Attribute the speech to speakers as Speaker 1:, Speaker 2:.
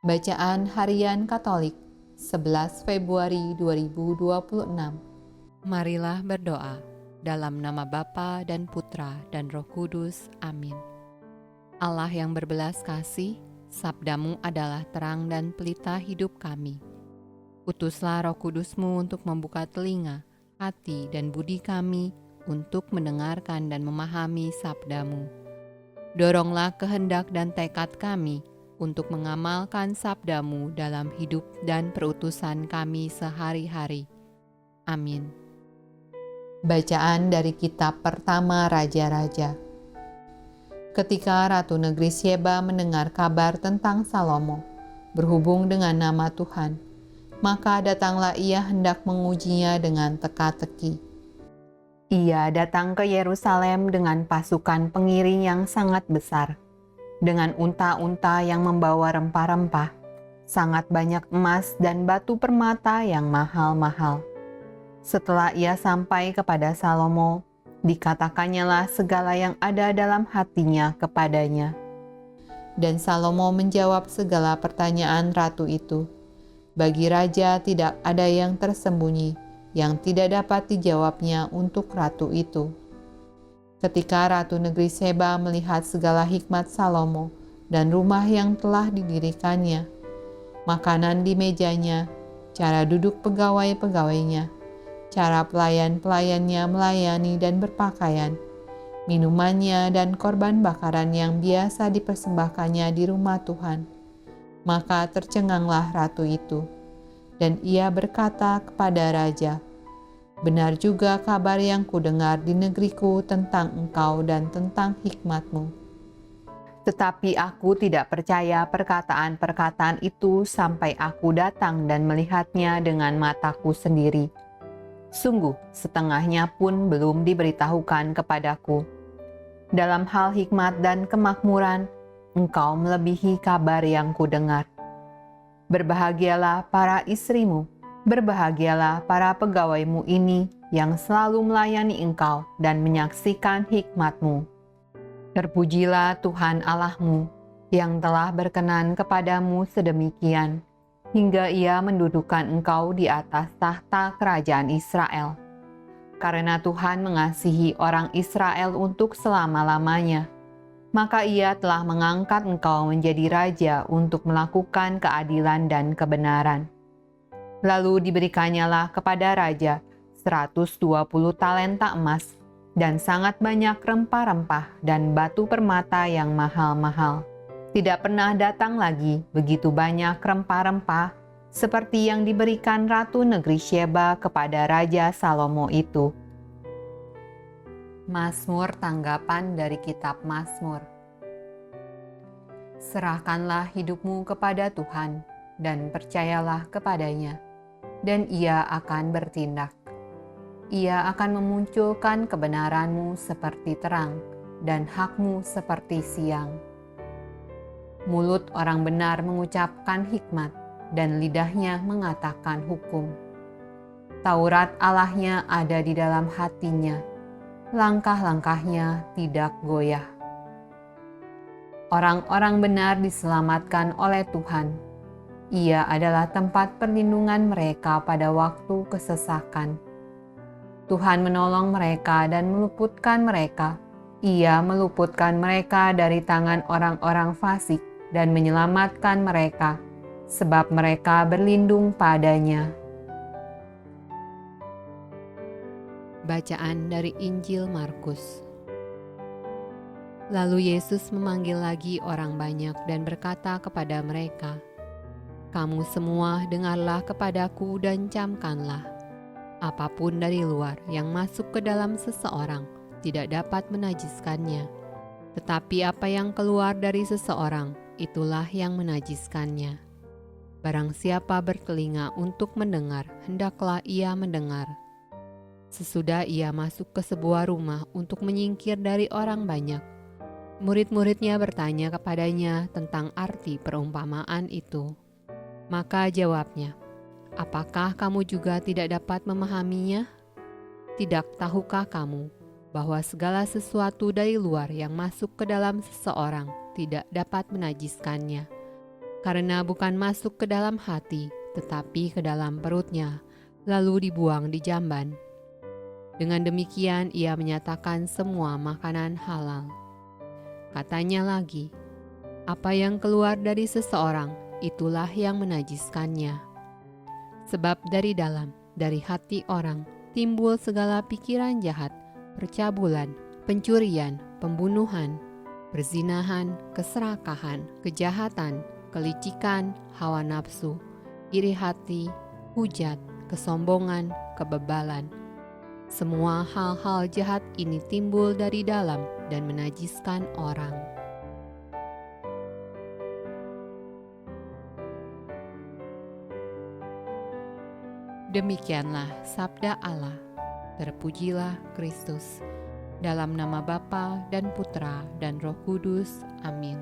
Speaker 1: Bacaan Harian Katolik 11 Februari 2026.
Speaker 2: Marilah berdoa dalam nama Bapa dan Putra dan Roh Kudus. Amin. Allah yang berbelas kasih, sabdamu adalah terang dan pelita hidup kami. Utuslah Roh Kudusmu untuk membuka telinga, hati dan budi kami untuk mendengarkan dan memahami sabdamu. Doronglah kehendak dan tekad kami untuk mengamalkan sabdamu dalam hidup dan perutusan kami sehari-hari. Amin.
Speaker 1: Bacaan dari kitab pertama Raja-Raja. Ketika Ratu Negeri Syeba mendengar kabar tentang Salomo, berhubung dengan nama Tuhan, maka datanglah ia hendak mengujinya dengan teka-teki. Ia datang ke Yerusalem dengan pasukan pengiring yang sangat besar, dengan unta-unta yang membawa rempah-rempah, sangat banyak emas dan batu permata yang mahal-mahal. Setelah ia sampai kepada Salomo, dikatakannya segala yang ada dalam hatinya kepadanya. Dan Salomo menjawab segala pertanyaan ratu itu. Bagi raja tidak ada yang tersembunyi, yang tidak dapat dijawabnya untuk ratu itu. Ketika Ratu Negeri Syeba melihat segala hikmat Salomo dan rumah yang telah didirikannya, makanan di mejanya, cara duduk pegawai-pegawainya, cara pelayan-pelayannya melayani dan berpakaian, minumannya dan korban bakaran yang biasa dipersembahkannya di rumah Tuhan, maka tercenganglah ratu itu, dan ia berkata kepada raja, "Benar juga kabar yang kudengar di negeriku tentang engkau dan tentang hikmatmu. Tetapi aku tidak percaya perkataan-perkataan itu sampai aku datang dan melihatnya dengan mataku sendiri. Sungguh, setengahnya pun belum diberitahukan kepadaku. Dalam hal hikmat dan kemakmuran, engkau melebihi kabar yang kudengar. Berbahagialah para istrimu, berbahagialah para pegawaimu ini yang selalu melayani engkau dan menyaksikan hikmatmu. Terpujilah Tuhan Allahmu yang telah berkenan kepadamu sedemikian, hingga ia mendudukan engkau di atas tahta kerajaan Israel. Karena Tuhan mengasihi orang Israel untuk selama-lamanya, maka ia telah mengangkat engkau menjadi raja untuk melakukan keadilan dan kebenaran. Lalu diberikannya kepada raja 120 talenta emas dan sangat banyak rempah-rempah dan batu permata yang mahal-mahal. Tidak pernah datang lagi begitu banyak rempah-rempah seperti yang diberikan Ratu Negeri Syeba kepada Raja Salomo itu. Mazmur tanggapan dari kitab Mazmur. Serahkanlah hidupmu kepada Tuhan dan percayalah kepadanya, dan ia akan bertindak. Ia akan memunculkan kebenaranmu seperti terang dan hakmu seperti siang. Mulut orang benar mengucapkan hikmat dan lidahnya mengatakan hukum. Taurat Allahnya ada di dalam hatinya, langkah-langkahnya tidak goyah. Orang-orang benar diselamatkan oleh Tuhan. Ia adalah tempat perlindungan mereka pada waktu kesesakan. Tuhan menolong mereka dan meluputkan mereka. Ia meluputkan mereka dari tangan orang-orang fasik dan menyelamatkan mereka, sebab mereka berlindung padanya.
Speaker 2: Bacaan dari Injil Markus. Lalu Yesus memanggil lagi orang banyak dan berkata kepada mereka, "Kamu semua dengarlah kepadaku dan camkanlah. Apapun dari luar yang masuk ke dalam seseorang tidak dapat menajiskannya. Tetapi apa yang keluar dari seseorang, itulah yang menajiskannya. Barang siapa bertelinga untuk mendengar, hendaklah ia mendengar." Sesudah ia masuk ke sebuah rumah untuk menyingkir dari orang banyak, murid-muridnya bertanya kepadanya tentang arti perumpamaan itu. Maka jawabnya, "Apakah kamu juga tidak dapat memahaminya? Tidak tahukah kamu bahwa segala sesuatu dari luar yang masuk ke dalam seseorang tidak dapat menajiskannya, karena bukan masuk ke dalam hati, tetapi ke dalam perutnya, lalu dibuang di jamban. Dengan demikian ia menyatakan semua makanan halal. Katanya lagi, apa yang keluar dari seseorang, itulah yang menajiskannya. Sebab dari dalam, dari hati orang, timbul segala pikiran jahat, percabulan, pencurian, pembunuhan, perzinahan, keserakahan, kejahatan, kelicikan, hawa nafsu, iri hati, hujat, kesombongan, kebebalan. Semua hal-hal jahat ini timbul dari dalam dan menajiskan orang. Demikianlah sabda Allah. Terpujilah Kristus. Dalam nama Bapa dan Putra dan Roh Kudus. Amin.